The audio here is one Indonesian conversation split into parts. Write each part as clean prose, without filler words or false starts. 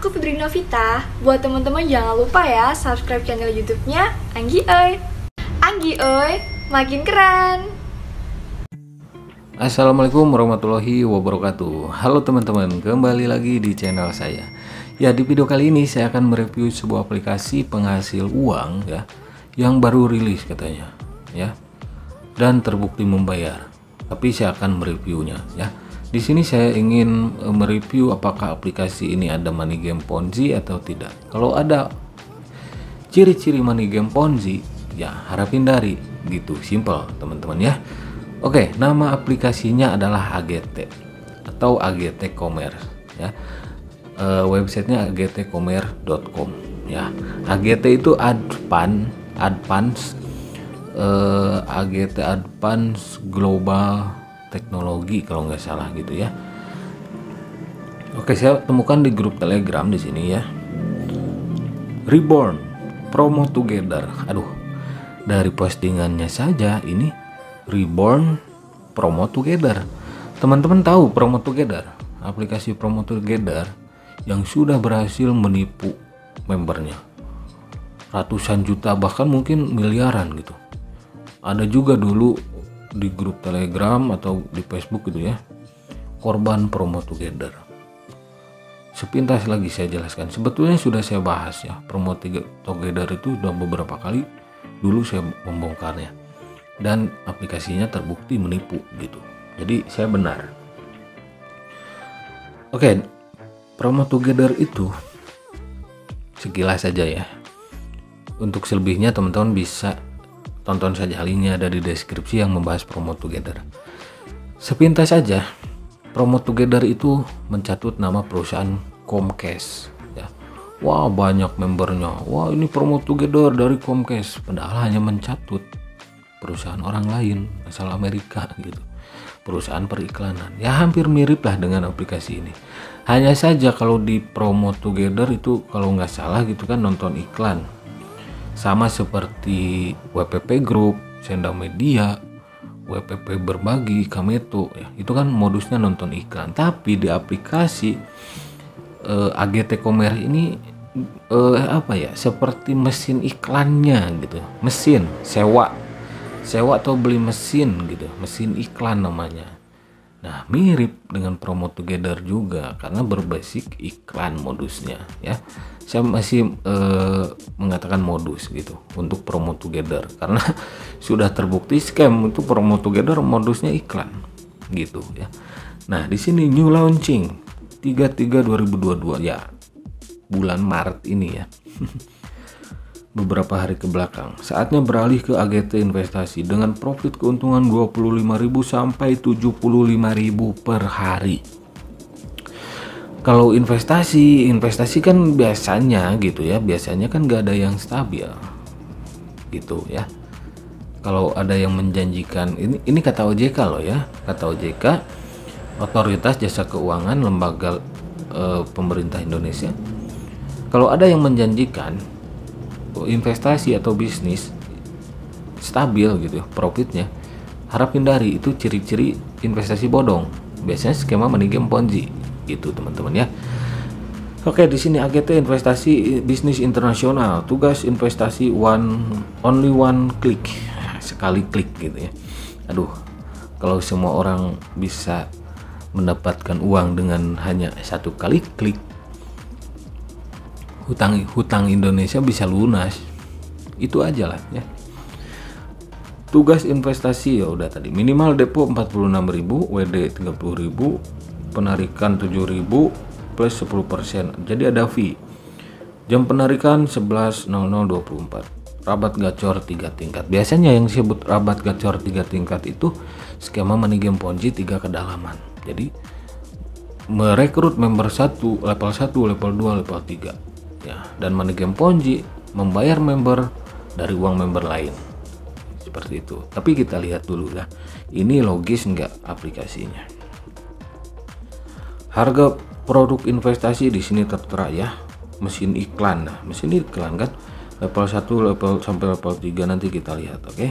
aku Fitri Novita. Buat teman-teman jangan lupa ya subscribe channel YouTube-nya Anggi Oi. Anggi Oi, makin keren. Assalamualaikum warahmatullahi wabarakatuh. Halo teman-teman, kembali lagi di channel saya. Ya, di video kali ini saya akan mereview sebuah aplikasi penghasil uang ya, yang baru rilis katanya ya, dan terbukti membayar. Tapi saya akan mereviewnya ya. Di sini saya ingin mereview apakah aplikasi ini ada money game Ponzi atau tidak. Kalau ada ciri-ciri money game Ponzi, ya harap hindari, gitu, simple teman-teman ya. Oke, nama aplikasinya adalah AGT atau AGT Commerce ya. Websitenya agtcommerce.com ya. AGT itu AGT Advance Global Teknologi kalau nggak salah gitu ya. Oke, saya temukan di grup Telegram di sini ya. Reborn Promo Together. Aduh, dari postingannya saja ini Reborn Promo Together. Teman-teman tahu Promo Together? Aplikasi Promo Together yang sudah berhasil menipu membernya ratusan juta, bahkan mungkin miliaran gitu. Ada juga dulu di grup Telegram atau di Facebook gitu ya, korban Promo Together. Sepintas lagi saya jelaskan. Sebetulnya sudah saya bahas ya, Promo Together itu sudah beberapa kali dulu saya membongkarnya, dan aplikasinya terbukti menipu gitu. Jadi saya benar. Oke, Promo Together itu sekilas saja ya. Untuk selebihnya teman-teman bisa tonton saja, hal ini ada di deskripsi yang membahas Promo Together. Sepintas saja, Promo Together itu mencatut nama perusahaan Comcast ya. Wah, banyak membernya. Wah, ini Promo Together dari Comcast, padahal hanya mencatut perusahaan orang lain asal Amerika gitu, perusahaan periklanan. Ya hampir mirip lah dengan aplikasi ini. Hanya saja kalau di Promo Together itu kalau nggak salah gitu kan nonton iklan. Sama seperti WPP Group, Senda Media, WPP Berbagi, Kameto ya, itu kan modusnya nonton iklan. Tapi di aplikasi AGT Commerce ini seperti mesin iklannya gitu, mesin sewa atau beli mesin gitu, mesin iklan namanya. Nah, mirip dengan Promo Together juga karena berbasis iklan modusnya ya. Saya masih mengatakan modus gitu untuk Promo Together karena sudah terbukti scam itu Promo Together modusnya iklan gitu ya. Nah, di sini new launching 3/3/2022 ya, bulan Maret ini ya. Beberapa hari ke belakang, saatnya beralih ke AGT investasi dengan profit keuntungan 25.000 sampai 75.000 per hari. Kalau investasi kan biasanya gitu ya, biasanya kan gak ada yang stabil gitu ya. Kalau ada yang menjanjikan, ini kata OJK loh ya, kata OJK, Otoritas Jasa Keuangan, lembaga pemerintah Indonesia. Kalau ada yang menjanjikan investasi atau bisnis stabil gitu profitnya, harap hindari, itu ciri-ciri investasi bodong, biasanya skema money game Ponzi gitu teman-teman ya. Oke, di sini AGT investasi bisnis internasional, tugas investasi only one click, sekali klik gitu ya. Aduh, kalau semua orang bisa mendapatkan uang dengan hanya satu kali klik, hutang Indonesia bisa lunas. Itu aja lah ya. Tugas investasi ya udah tadi, minimal depo 46.000, WD 30.000, penarikan 7.000 plus 10%. Jadi ada fee. Jam penarikan 11.00-24. Rabat gacor 3 tingkat. Biasanya yang disebut rabat gacor 3 tingkat itu skema money game Ponzi 3 kedalaman. Jadi merekrut member 1, level 1, level 2, level 3. Ya, dan money game Ponzi membayar member dari uang member lain. Seperti itu. Tapi kita lihat dulu lah. Ini logis nggak aplikasinya? Harga produk investasi di sini tertera ya. Mesin iklan. Nah, mesin iklan kan level 1, level sampai level 3 nanti kita lihat, oke?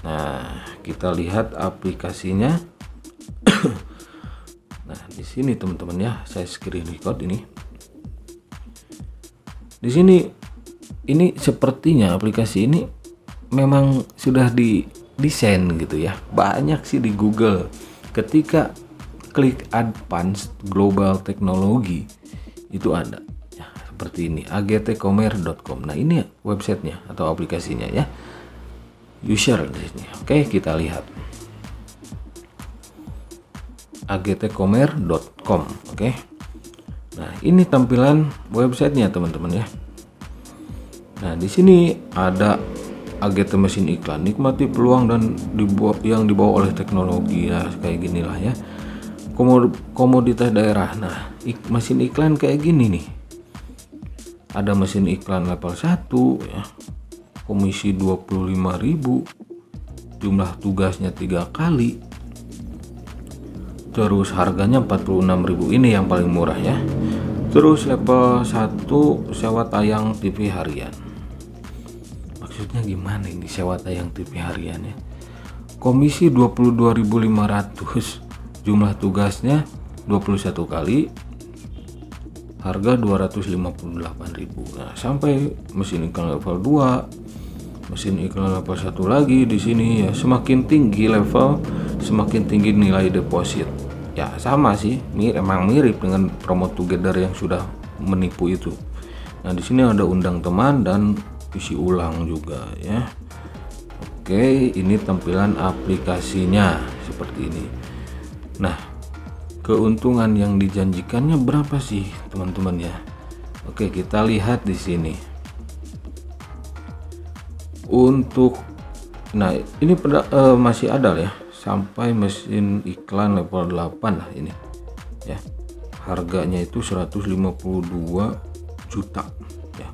Nah, kita lihat aplikasinya. Nah, di sini teman-teman ya, saya screen record ini. Di sini ini sepertinya aplikasi ini memang sudah didesain gitu ya. Banyak sih di Google. Ketika klik Advanced Global Technology itu ada ya, seperti ini agtcommerce.com. Nah, ini websitenya atau aplikasinya ya. User di sini. Oke, kita lihat. agtcommerce.com. Oke. Nah, ini tampilan websitenya teman-teman ya. Nah, di sini ada AGT mesin iklan, nikmati peluang dan yang dibawa oleh teknologi ya, kayak ginilah ya. Komoditas daerah. Nah, mesin iklan kayak gini nih. Ada mesin iklan level 1 ya. Komisi 25.000. Jumlah tugasnya 3 kali. Terus harganya 46.000, ini yang paling murah ya. Terus level 1 sewa tayang TV harian. Maksudnya gimana ini sewa tayang TV harian ya? Komisi 22.500, jumlah tugasnya 21 kali, harga 258.000. Nah, sampai mesin iklan level 2, mesin iklan level 1 lagi di sini ya. Semakin tinggi level, semakin tinggi nilai deposit. Ya sama sih, emang mirip dengan Promote Together yang sudah menipu itu. Nah, di sini ada undang teman dan isi ulang juga ya. Oke, ini tampilan aplikasinya seperti ini. Nah, keuntungan yang dijanjikannya berapa sih teman-teman ya? Oke, kita lihat di sini. Untuk nah ini masih ada ya sampai mesin iklan level 8 lah ini ya. Harganya itu 152 juta ya.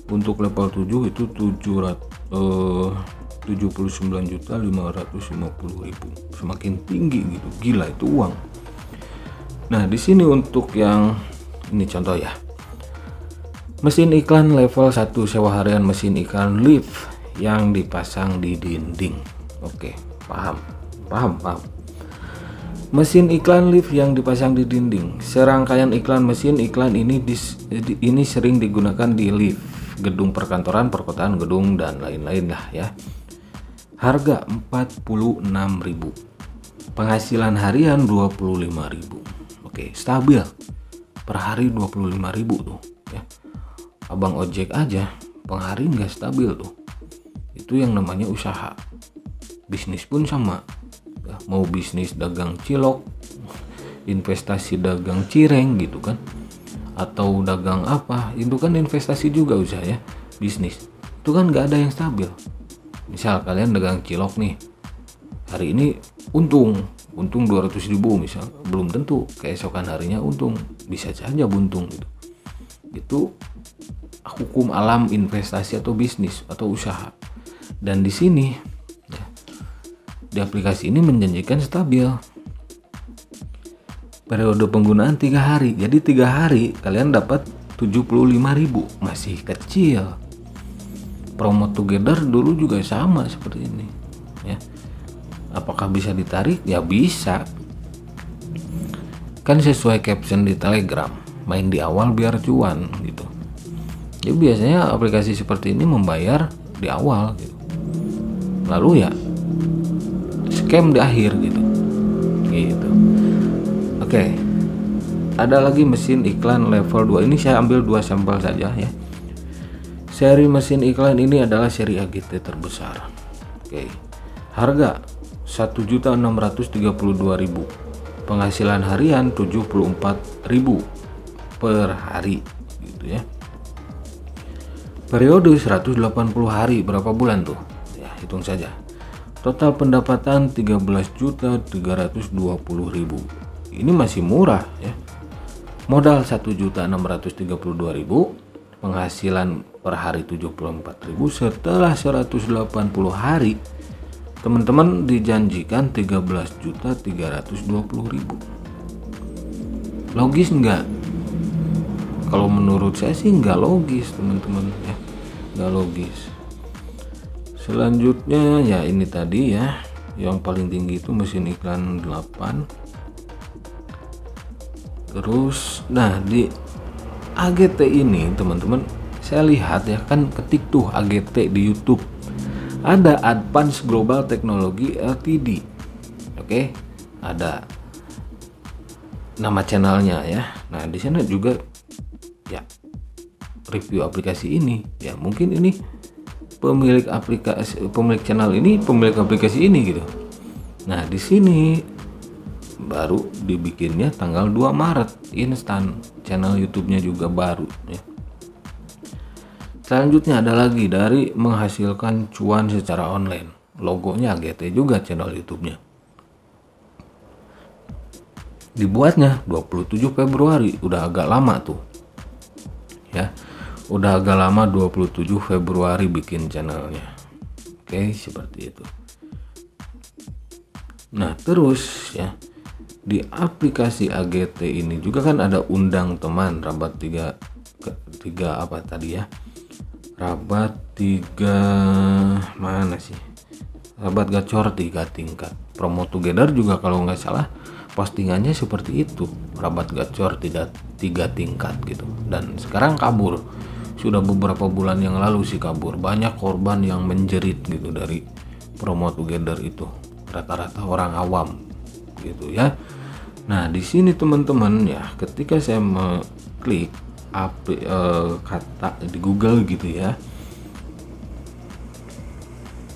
Untuk level 7 itu 79.550.000. Semakin tinggi gitu, gila itu uang. Nah, di sini untuk yang ini contoh ya. Mesin iklan level 1 sewa harian mesin iklan live yang dipasang di dinding. Oke, paham. Mesin iklan live yang dipasang di dinding. Serangkaian iklan mesin iklan ini sering digunakan di lift, gedung perkantoran, perkotaan, gedung dan lain-lain lah ya. Harga 46.000. Penghasilan harian 25.000. Oke, stabil. Per hari 25.000 tuh ya. Abang ojek aja per hari nggak stabil tuh. Itu yang namanya usaha. Bisnis pun sama ya, mau bisnis dagang cilok, investasi dagang cireng gitu kan, atau dagang apa, itu kan investasi juga usaha ya. Bisnis itu kan nggak ada yang stabil. Misal kalian dagang cilok nih, hari ini untung 200.000 misal, belum tentu keesokan harinya untung, bisa saja buntung gitu. Itu hukum alam investasi atau bisnis atau usaha. Dan di sini ya, di aplikasi ini menjanjikan stabil. Periode penggunaan 3 hari. Jadi 3 hari kalian dapat 75.000, masih kecil. Promote Together dulu juga sama seperti ini ya. Apakah bisa ditarik? Ya bisa. Kan sesuai caption di Telegram, main di awal biar cuan gitu. Jadi biasanya aplikasi seperti ini membayar di awal gitu. Lalu ya scam di akhir gitu. Oke. Ada lagi mesin iklan level 2. Ini saya ambil 2 sampel saja ya. Seri mesin iklan ini adalah seri AGT terbesar. Oke. Harga 1.632.000. Penghasilan harian 74.000 per hari gitu ya. Periode 180 hari, berapa bulan tuh? Ya, hitung saja. Total pendapatan 13.320.000. Ini masih murah ya. Modal 1.632.000, penghasilan per hari 74.000. Setelah 180 hari, teman-teman dijanjikan 13.320.000. Logis enggak? Kalau menurut saya sih nggak logis teman-teman ya, nggak logis. Selanjutnya ya ini tadi ya, yang paling tinggi itu mesin iklan 8. Terus nah di AGT ini teman-teman saya lihat ya, kan ketik tuh AGT di YouTube, ada Advanced Global Technology Ltd. Oke, ada nama channelnya ya. Nah di sana juga ya review aplikasi ini. Ya mungkin ini pemilik channel ini, pemilik aplikasi ini gitu. Nah di sini baru dibikinnya tanggal 2 Maret, instan. Channel YouTube-nya juga baru ya. Selanjutnya ada lagi dari menghasilkan cuan secara online. Logonya AGT juga channel YouTube-nya. Dibuatnya 27 Februari, udah agak lama tuh. Ya. Udah agak lama 27 Februari bikin channelnya. Oke, seperti itu. Nah, terus ya di aplikasi AGT ini juga kan ada undang teman rabat tiga apa tadi ya, rabat 3 mana sih, rabat gacor 3 tingkat, promo together juga kalau nggak salah postingannya seperti itu, rabat gacor 3 tingkat gitu. Dan sekarang kabur, sudah beberapa bulan yang lalu sih kabur. Banyak korban yang menjerit gitu dari promo together itu, rata-rata orang awam gitu ya. Nah di sini teman-teman ya, ketika saya mengklik kata di Google gitu ya,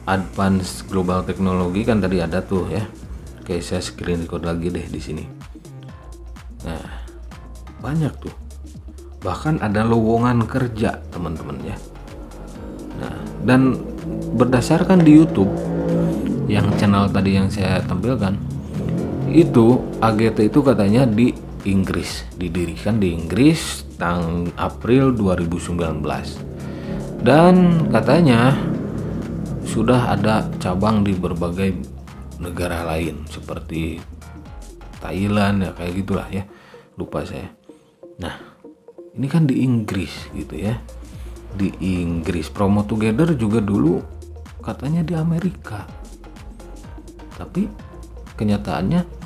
Advanced Global Technology kan tadi ada tuh ya. Oke, saya screen record lagi deh di sini. Nah banyak tuh, bahkan ada lowongan kerja teman-teman ya. Nah dan berdasarkan di YouTube yang channel tadi yang saya tampilkan, itu AGT itu katanya di Inggris, didirikan di Inggris April 2019, dan katanya sudah ada cabang di berbagai negara lain seperti Thailand ya, kayak gitulah ya, lupa saya. Nah ini kan di Inggris gitu ya, di Inggris. Promo Together juga dulu katanya di Amerika, tapi kenyataannya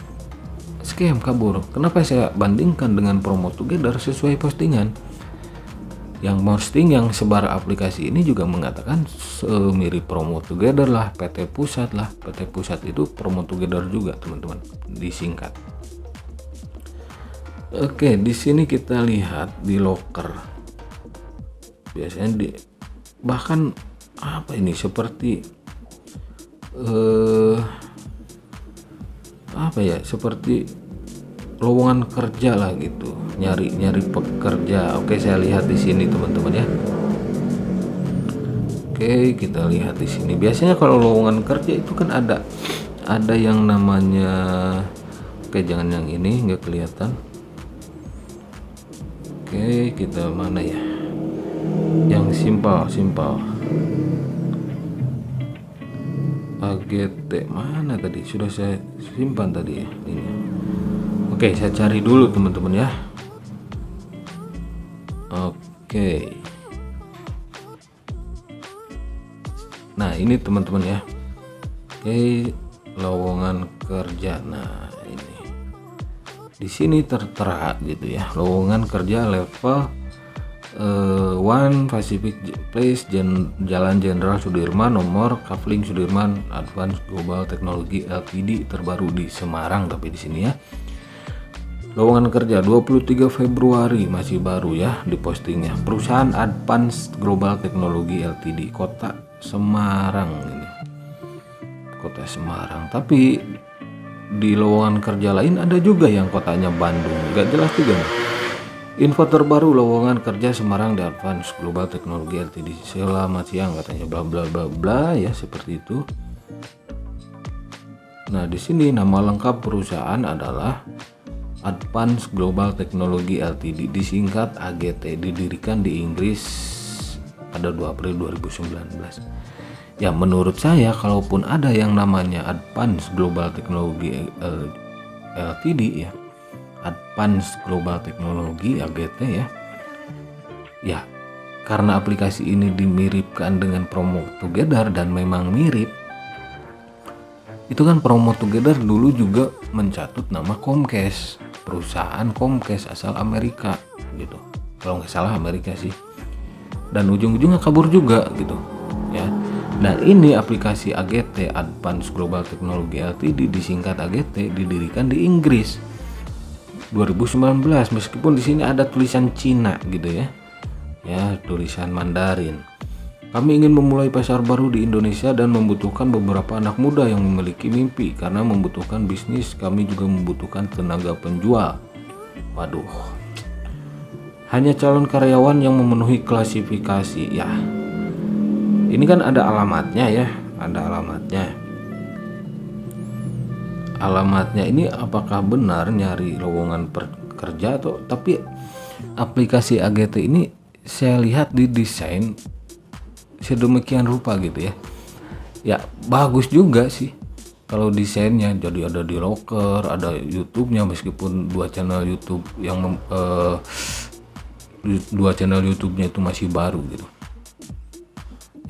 scam, kabur. Kenapa saya bandingkan dengan Promo Together? Sesuai postingan, yang posting yang sebar aplikasi ini juga mengatakan mirip Promo Together lah, PT Pusat lah. PT Pusat itu Promo Together juga teman-teman, disingkat. Oke, di sini kita lihat di locker, biasanya bahkan apa ini, seperti apa ya, seperti lowongan kerja lah gitu, nyari pekerja. Oke, saya lihat di sini teman-teman ya. Oke, kita lihat di sini. Biasanya kalau lowongan kerja itu kan ada yang namanya, oke jangan yang ini, nggak kelihatan. Oke, kita mana ya, yang simpel AGT mana tadi, sudah saya simpan tadi ya ini. Oke, saya cari dulu teman-teman ya. Oke, nah ini teman-teman ya. Oke, lowongan kerja. Nah ini di sini tertera gitu ya, lowongan kerja level 1 Pacific Place, Jalan Jenderal Sudirman, nomor Kavling Sudirman, Advanced Global Technology Ltd, terbaru di Semarang. Tapi di sini ya, lowongan kerja 23 Februari, masih baru ya di postingnya. Perusahaan Advanced Global Technology Ltd, Kota Semarang ini, Kota Semarang. Tapi di lowongan kerja lain ada juga yang kotanya Bandung, nggak jelas juga nih. Info terbaru lowongan kerja Semarang di Advanced Global Technology Ltd. Selamat siang katanya, bla bla bla bla ya, seperti itu. Nah di sini nama lengkap perusahaan adalah Advanced Global Technology Ltd, disingkat AGT, didirikan di Inggris pada 2 April 2019. Ya menurut saya, kalaupun ada yang namanya Advanced Global Technology Ltd ya, Advanced Global Technology AGT ya karena aplikasi ini dimiripkan dengan Promo Together, dan memang mirip. Itu kan Promo Together dulu juga mencatut nama Comcast, perusahaan Comcast asal Amerika gitu, kalau nggak salah Amerika sih. dan ujung-ujungnya kabur juga gitu ya. Dan ini aplikasi AGT, Advanced Global Technology Ltd, disingkat AGT, didirikan di Inggris 2019, meskipun di sini ada tulisan Cina gitu ya. Ya, tulisan Mandarin. Kami ingin memulai pasar baru di Indonesia dan membutuhkan beberapa anak muda yang memiliki mimpi. Karena membutuhkan bisnis, kami juga membutuhkan tenaga penjual. Waduh. Hanya calon karyawan yang memenuhi klasifikasi ya. Ini kan ada alamatnya ya, ada alamatnya. Alamatnya ini apakah benar nyari lowongan kerja atau tapi aplikasi AGT ini saya lihat didesain sedemikian rupa gitu ya. Ya bagus juga sih kalau desainnya, jadi ada di locker, ada YouTube-nya meskipun dua channel YouTube YouTube-nya itu masih baru gitu.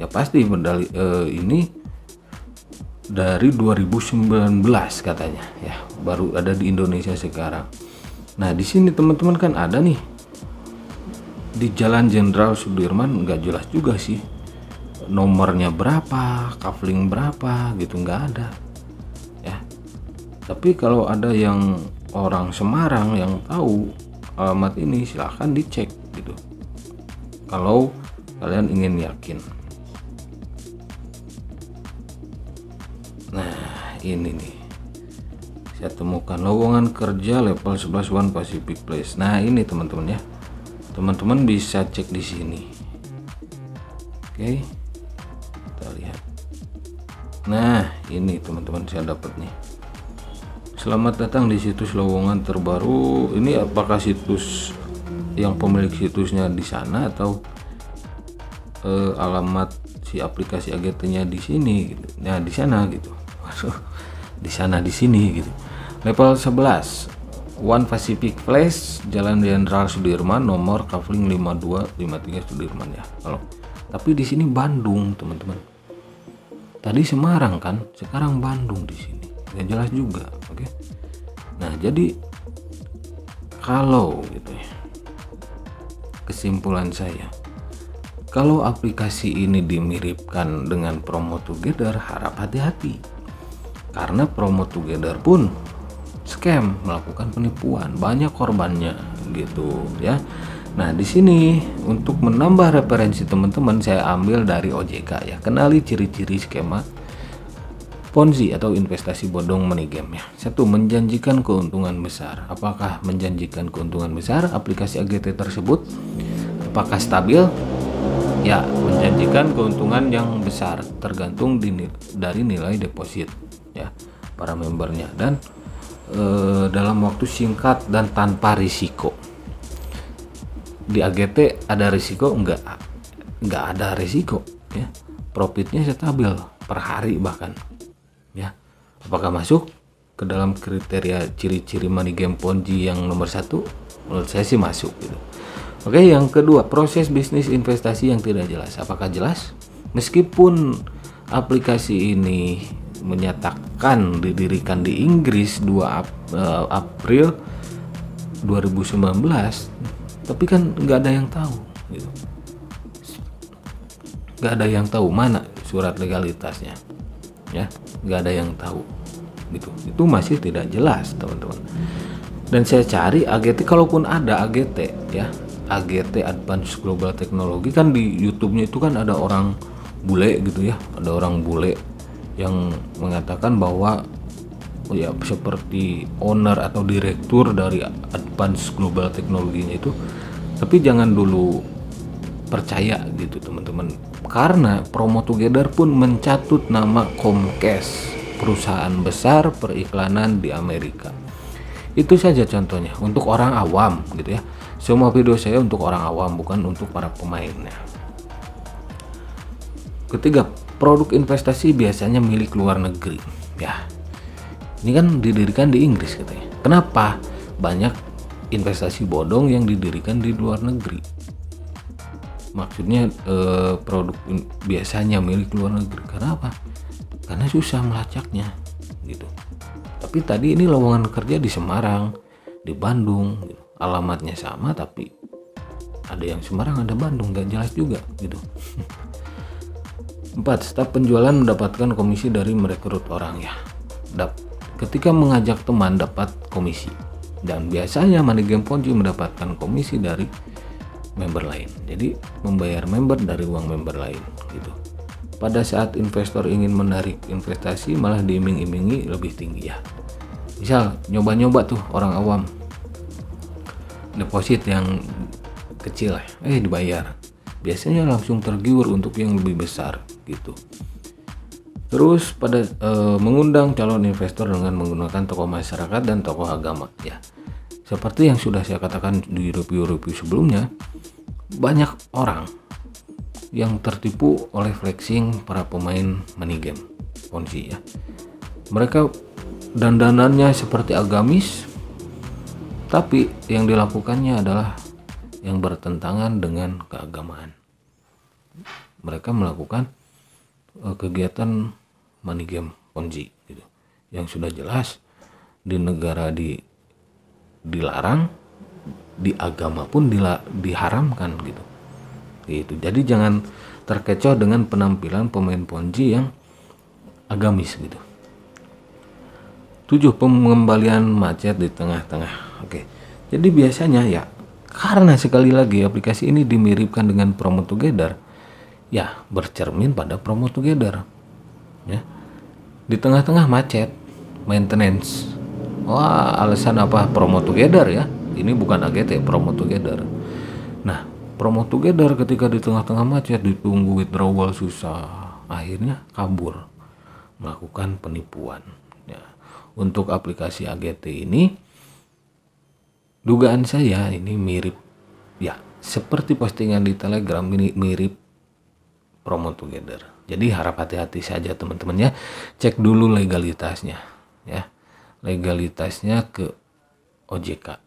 Ya pasti ini dari 2019 katanya ya, baru ada di Indonesia sekarang. Nah di sini teman-teman kan ada nih di Jalan Jenderal Sudirman, nggak jelas juga sih nomornya berapa, kafling berapa gitu, nggak ada ya. Tapi kalau ada yang orang Semarang yang tahu alamat ini silahkan dicek gitu kalau kalian ingin yakin. Nah ini nih saya temukan lowongan kerja level 11 One Pacific Place. Nah ini teman-teman ya, teman-teman bisa cek di sini. Oke, kita lihat. Nah ini teman-teman saya dapat nih. Selamat datang di situs lowongan terbaru. Ini apakah situs yang pemilik situsnya di sana atau alamat si aplikasi AGT-nya di sini gitu. Nah di sana gitu. Di sana di sini gitu. Level 11 One Pacific Place, Jalan Jenderal Sudirman, nomor kafling 5253 Sudirman ya. Tapi di sini Bandung teman-teman. Tadi Semarang kan, sekarang Bandung di sini. Nggak jelas juga, oke. Nah jadi kalau gitu ya, kesimpulan saya, kalau aplikasi ini dimiripkan dengan Promo Together, harap hati-hati. Karena Promo Together pun scam, melakukan penipuan, banyak korbannya gitu ya. Nah di sini untuk menambah referensi teman-teman saya ambil dari OJK ya. Kenali ciri-ciri skema Ponzi atau investasi bodong money game ya. 1. Menjanjikan keuntungan besar. Apakah menjanjikan keuntungan besar aplikasi AGT tersebut? Apakah stabil? Ya, menjanjikan keuntungan yang besar tergantung dari nilai deposit ya para membernya, dan dalam waktu singkat dan tanpa risiko. Di AGT ada risiko? Enggak ada risiko ya. Profitnya stabil per hari bahkan ya. Apakah masuk ke dalam kriteria ciri-ciri money game Ponzi yang nomor 1? Menurut saya sih masuk gitu. Oke, yang kedua, proses bisnis investasi yang tidak jelas. Apakah jelas? Meskipun aplikasi ini menyatakan didirikan di Inggris 2 April 2019, tapi kan nggak ada yang tahu gitu. Nggak ada yang tahu mana surat legalitasnya ya, nggak ada yang tahu gitu. Itu masih tidak jelas teman-teman. Dan saya cari AGT, kalaupun ada AGT ya, AGT Advanced Global Technology, kan di YouTube-nya itu kan ada orang bule gitu ya, ada orang bule yang mengatakan bahwa ya seperti owner atau direktur dari Advanced Global Technology-nya itu. Tapi jangan dulu percaya gitu teman-teman, karena Promo Together pun mencatut nama Comcast, perusahaan besar periklanan di Amerika. Itu saja contohnya untuk orang awam gitu ya. Semua video saya untuk orang awam, bukan untuk para pemainnya. Ketiga, produk investasi biasanya milik luar negeri ya. Ini kan didirikan di Inggris katanya. Kenapa banyak investasi bodong yang didirikan di luar negeri? Maksudnya produk biasanya milik luar negeri. Karena apa? Karena susah melacaknya gitu. Tapi tadi ini lowongan kerja di Semarang, di Bandung gitu. Alamatnya sama tapi ada ada yang Semarang, ada Bandung, nggak jelas juga gitu. 4. Staf penjualan mendapatkan komisi dari merekrut orang ya. Ketika mengajak teman dapat komisi, dan biasanya Money Game Ponzi mendapatkan komisi dari member lain. Jadi membayar member dari uang member lain gitu. Pada saat investor ingin menarik investasi malah diiming-imingi lebih tinggi ya. Misal nyoba-nyoba tuh orang awam deposit yang kecil dibayar. Biasanya langsung tergiur untuk yang lebih besar gitu. Terus pada mengundang calon investor dengan menggunakan tokoh masyarakat dan tokoh agama ya. Seperti yang sudah saya katakan di review-review sebelumnya, banyak orang yang tertipu oleh flexing para pemain money game Ponzi ya. Mereka dandanannya seperti agamis, tapi yang dilakukannya adalah yang bertentangan dengan keagamaan. Mereka melakukan kegiatan money game Ponzi gitu, yang sudah jelas di negara dilarang, di agama pun diharamkan gitu. Jadi jangan terkecoh dengan penampilan pemain Ponzi yang agamis gitu. 7. Pengembalian macet di tengah-tengah. Oke. Jadi biasanya ya, karena sekali lagi aplikasi ini dimiripkan dengan Promo Together, ya bercermin pada Promo Together. Ya. Di tengah-tengah macet, maintenance. Wah, alasan apa Promo Together ya? Ini bukan AGT, Promo Together. Nah, Promo Together ketika di tengah-tengah macet ditunggu withdrawal susah, akhirnya kabur melakukan penipuan ya. Untuk aplikasi AGT ini dugaan saya ini mirip ya, seperti postingan di Telegram, ini mirip Promo Together. Jadi harap hati-hati saja teman-teman ya. Cek dulu legalitasnya ya. Legalitasnya ke OJK.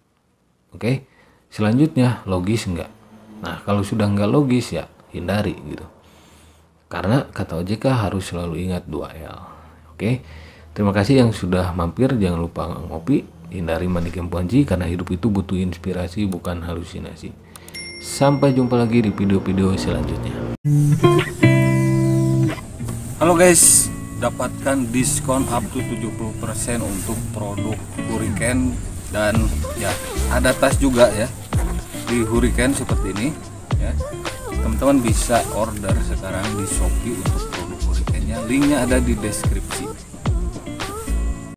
Oke. Selanjutnya logis enggak? Nah, kalau sudah nggak logis ya hindari gitu. Karena kata OJK harus selalu ingat 2L. Oke. Terima kasih yang sudah mampir. Jangan lupa ngopi, hindari money game Ponzi karena hidup itu butuh inspirasi bukan halusinasi. Sampai jumpa lagi di video-video selanjutnya. Halo guys, dapatkan diskon up to 70% untuk produk Hurricane dan ya ada tas juga ya. Di Hurricane seperti ini ya, teman-teman bisa order sekarang di Shopee untuk produk Hurricane-nya. Linknya ada di deskripsi.